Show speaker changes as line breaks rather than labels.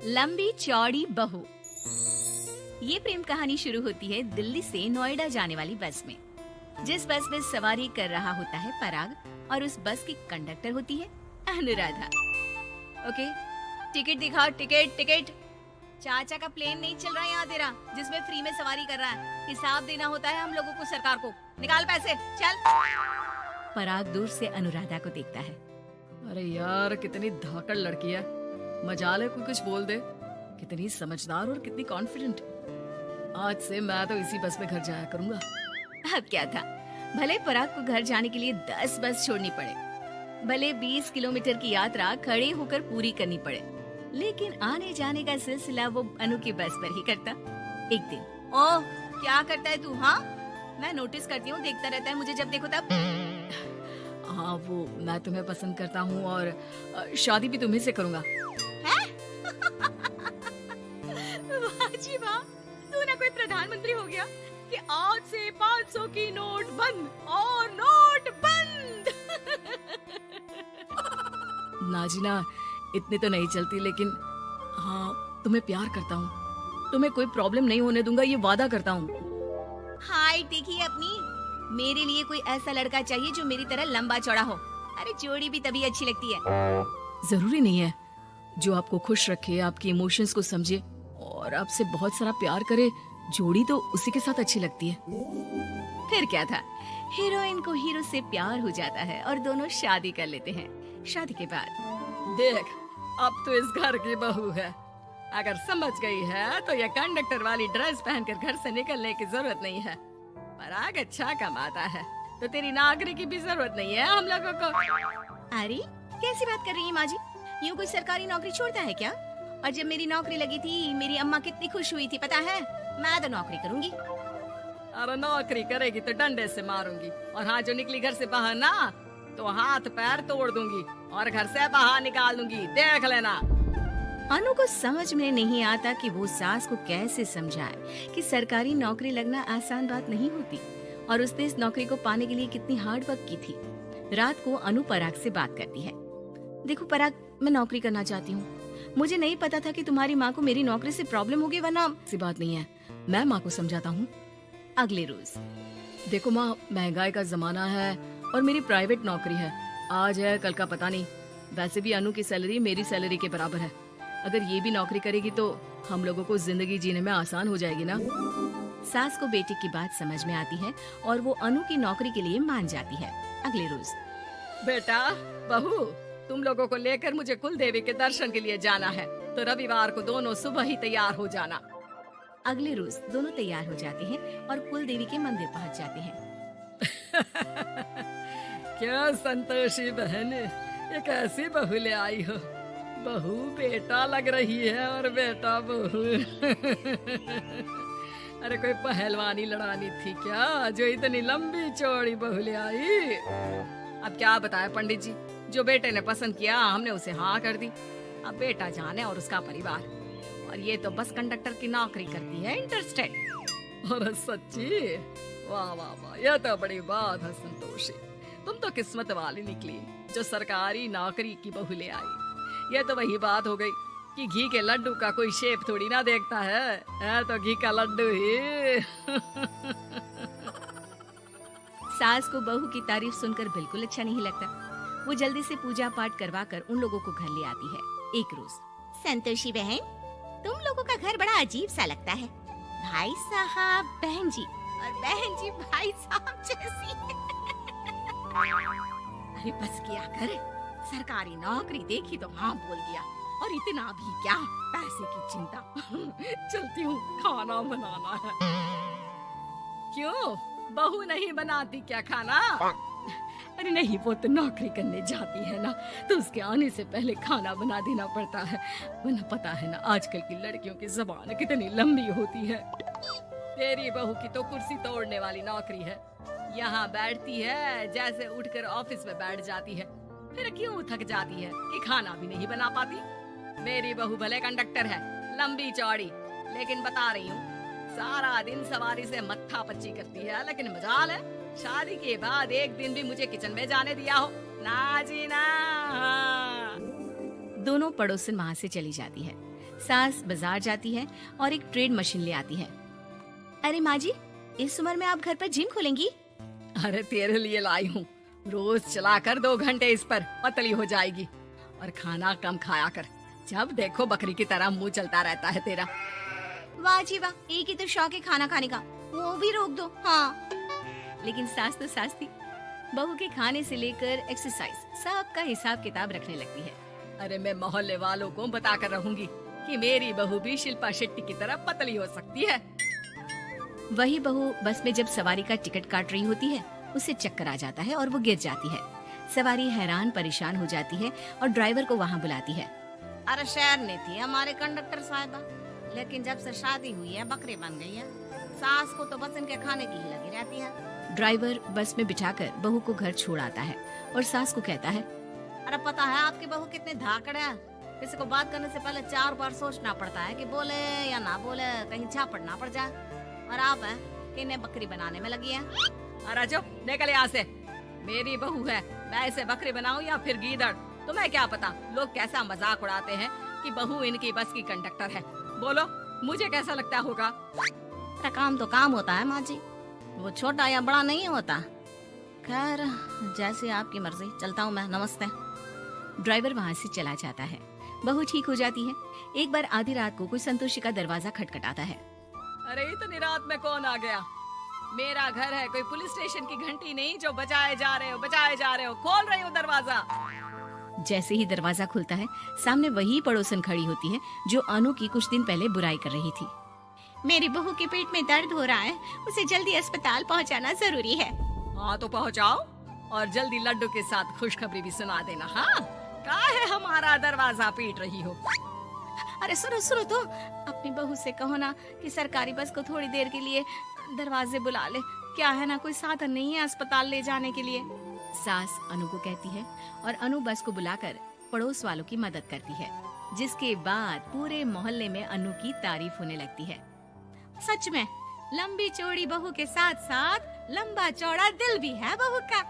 लंबी चौड़ी बहू। ये प्रेम कहानी शुरू होती है दिल्ली से नोएडा जाने वाली बस में। जिस बस में सवारी कर रहा होता है पराग और उस बस की कंडक्टर होती है अनुराधा। ओके, टिकट दिखाओ, टिकट टिकट। चाचा का प्लेन नहीं चल रहा है यहाँ तेरा, जिसमें फ्री में सवारी कर रहा है। हिसाब देना होता है हम लोगों को, सरकार को। निकाल पैसे, चल। पराग दूर से अनुराधा को देखता है।
अरे यार, कितनी धाकड़ लड़की है। मजाल है कोई कुछ बोल दे। कितनी समझदार और कितनी कॉन्फिडेंट। आज से मैं तो इसी बस में घर जाया करूंगा।
अब क्या था, भले पराग को घर जाने के लिए 10 बस छोड़नी पड़े, भले 20 किलोमीटर की यात्रा खड़े होकर पूरी करनी पड़े, लेकिन आने जाने का सिलसिला वो अनु की बस पर ही करता। एक दिन, ओह क्या करता है तू? हाँ, मैं नोटिस करती हूँ, देखता रहता है मुझे जब देखो तब।
हाँ, वो मैं तुम्हें पसंद करता हूँ और शादी भी तुम्हीं से करूंगा।
वाह जी वाह, तू ना कोई प्रधानमंत्री हो गया कि आज से 500 की नोट बंद और नोट बंद।
नाजिना, इतनी तो नहीं चलती, लेकिन हाँ, तुम्हें प्यार करता हूँ। तुम्हें कोई प्रॉब्लम नहीं होने दूंगा, ये वादा करता हूँ।
हाइट देखिए अपनी। मेरे लिए कोई ऐसा लड़का चाहिए जो मेरी तरह लंबा चौड़ा हो। अरे जोड़ी भी तभी अच्छी लगती है।
जरूरी नहीं है, जो आपको खुश रखे, आपके इमोशंस को समझे और आपसे बहुत सारा प्यार करे, जोड़ी तो उसी के साथ अच्छी लगती है।
फिर क्या था, हीरोइन को हीरो से प्यार हो जाता है और दोनों शादी कर लेते हैं। शादी के बाद
देख, अब तो इस घर की बहू है। अगर समझ गई है तो ये कंडक्टर वाली ड्रेस पहनकर घर से निकलने की जरूरत नहीं है। पराग अच्छा कमाता है तो तेरी नौकरी की भी जरूरत नहीं है हम लोगों को।
अरे कैसी बात कर रही है माँ जी? यूँ कोई सरकारी नौकरी छोड़ता है क्या? और जब मेरी नौकरी लगी थी, मेरी अम्मा कितनी खुश हुई थी पता है? मैं तो नौकरी करूंगी।
अरे नौकरी करेगी तो डंडे से मारूंगी, और हाँ, जो निकली घर से बाहर ना तो हाथ पैर तोड़ दूंगी और घर से बाहर निकाल दूंगी, देख लेना।
अनु को समझ में नहीं आता कि वो सास को कैसे समझाए कि सरकारी नौकरी लगना आसान बात नहीं होती और उसने इस नौकरी को पाने के लिए कितनी हार्ड वर्क की थी। रात को अनु पराग से बात करती है। देखो पराग, मैं नौकरी करना चाहती हूँ। मुझे नहीं पता था कि तुम्हारी माँ को मेरी नौकरी से प्रॉब्लम होगी, वरना
ऐसी बात नहीं है, मैं माँ को समझाता हूँ।
अगले रोज,
देखो माँ, महंगाई का जमाना है और मेरी प्राइवेट नौकरी है। आज है कल का पता नहीं। वैसे भी अनु की सैलरी मेरी सैलरी के बराबर है। अगर ये भी नौकरी करेगी तो हम लोगों को जिंदगी जीने में आसान हो जाएगी ना।
सास को बेटी की बात समझ में आती है और वो अनु की नौकरी के लिए मान जाती है। अगले रोज,
बेटा बहू, तुम लोगों को लेकर मुझे कुल देवी के दर्शन के लिए जाना है, तो रविवार को दोनों सुबह ही तैयार हो जाना।
अगले रोज दोनों तैयार हो जाते हैं और कुल देवी के मंदिर पहुंच जाते हैं।
क्या संतोषी बहन, एक ऐसी बहू ले आई हो। बहू बेटा लग रही है और बेटा बहू। अरे कोई पहलवानी लड़ानी थी क्या जो इतनी लंबी चौड़ी बहू ले आई? अब क्या बताए पंडित जी, जो बेटे ने पसंद किया हमने उसे हाँ कर दी। अब बेटा जाने और उसका परिवार, और ये तो बस कंडक्टर की नौकरी करती है, इंटरस्टेट। और सच्ची, वाह वाह वाह, यह तो बड़ी बात है संतोषी। तुम तो किस्मत वाली निकली जो सरकारी नौकरी की बहू ले आई। ये तो वही बात हो गई कि घी के लड्डू का कोई शेप थोड़ी ना देखता है तो घी का लड्डू ही।
सास को बहू की तारीफ सुनकर बिल्कुल अच्छा नहीं लगता। वो जल्दी से पूजा पाठ करवा कर उन लोगों को घर ले आती है। एक रोज, संतोषी बहन, तुम लोगों का घर बड़ा अजीब सा लगता है। भाई साहब बहन जी और बहन जी भाई साहब जैसी। अरे बस किया कर, सरकारी नौकरी देखी तो हाँ बोल दिया, और इतना भी क्या, पैसे की चिंता।
चलती हूँ, खाना बनाना है। क्यों, बहू नहीं बनाती क्या खाना? अरे नहीं, वो तो नौकरी करने जाती है ना, तो उसके आने से पहले खाना बना देना पड़ता है। वरना पता है ना, आजकल की लड़कियों की जुबान कितनी लंबी होती है। तेरी बहू की तो कुर्सी तोड़ने वाली नौकरी है। यहाँ बैठती है जैसे उठकर ऑफिस में बैठ जाती है, फिर क्यों थक जाती है कि खाना भी नहीं बना पाती। मेरी बहू भले कंडक्टर है, लंबी चौड़ी, लेकिन बता रही हूँ, सारा दिन सवारी से मत्था पच्ची करती है, लेकिन मजाल है शादी के बाद एक दिन भी मुझे किचन में जाने दिया हो ना जी ना।
दोनों पड़ोसन वहाँ से चली जाती है। सास बाजार जाती है और एक ट्रेड मशीन ले आती है। अरे माँ जी, इस उम्र में आप घर पर जिम खोलेंगी?
अरे तेरे लिए लाई हूँ, रोज चलाकर 2 घंटे इस पर, पतली हो जाएगी। और खाना कम खाया कर, जब देखो बकरी की तरह मुंह चलता रहता है तेरा।
वाह जी वाह, एक ही तो शौक है खाना खाने का, वो भी रोक दो। हाँ, लेकिन सास तो सास थी, बहू के खाने से लेकर एक्सरसाइज सबका हिसाब किताब रखने लगती है।
अरे मैं मोहल्ले वालों को बताकर रहूंगी कि मेरी बहू भी शिल्पा शेट्टी की तरह पतली हो सकती है।
वही बहू बस में जब सवारी का टिकट काट रही होती है, उसे चक्कर आ जाता है और वो गिर जाती है। सवारी हैरान परेशान हो जाती है और ड्राइवर को वहाँ बुलाती है।
अरे शहर नहीं थी हमारे कंडक्टर साहिबा, लेकिन जब से शादी हुई है बकरी बन गई है। सास को तो बस इनके खाने की ही लगी रहती है।
ड्राइवर बस में बिठाकर बहू को घर छोड़ आता है और सास को कहता है,
अरे पता है आपकी बहू कितनी धाकड़ है, किसी को बात करने से पहले 4 बार सोचना पड़ता है कि बोले या ना बोले, कहीं झापड़ ना पड़ जाए। और आप है कि इन्हें बकरी बनाने में लगी है।
अरे जो निकल यहाँ से, मेरी बहू है, मैं इसे बकरी बनाऊं या फिर गीदड़, तुम्हें क्या पता लोग कैसा मजाक उड़ाते हैं कि बहू इनकी बस की कंडक्टर है। बोलो मुझे कैसा लगता होगा?
अरे काम तो काम होता है माँ जी, वो छोटा या बड़ा नहीं होता। खैर जैसी आपकी मर्जी, चलता हूँ मैं, नमस्ते।
ड्राइवर वहाँ से चला जाता है। बहू ठीक हो जाती है। एक बार आधी रात को कोई संतोषी का दरवाजा खटखटाता है।
अरे इतनी रात में कौन आ गया? मेरा घर है, कोई पुलिस स्टेशन की घंटी नहीं जो बजाए जा रहे हो। खोल रही हूँ दरवाजा।
जैसे ही दरवाजा खुलता है, सामने वही पड़ोसन खड़ी होती है जो अनु की कुछ दिन पहले बुराई कर रही थी। मेरी बहू के पेट में दर्द हो रहा है, उसे जल्दी अस्पताल पहुंचाना जरूरी है।
हाँ तो पहुँचाओ, और जल्दी लड्डू के साथ खुशखबरी भी सुना देना। हाँ, काहे हमारा दरवाजा पीट रही हो?
अरे सुनो तो, अपनी बहू से कहो ना कि सरकारी बस को थोड़ी देर के लिए दरवाजे बुला ले। क्या है ना, कोई साधन नहीं है अस्पताल ले जाने के लिए। सास अनु को कहती है और अनु बस को बुलाकर पड़ोस वालों की मदद करती है, जिसके बाद पूरे मोहल्ले में अनु की तारीफ होने लगती है। सच में लंबी चौड़ी बहू के साथ साथ लंबा चौड़ा दिल भी है बहू का।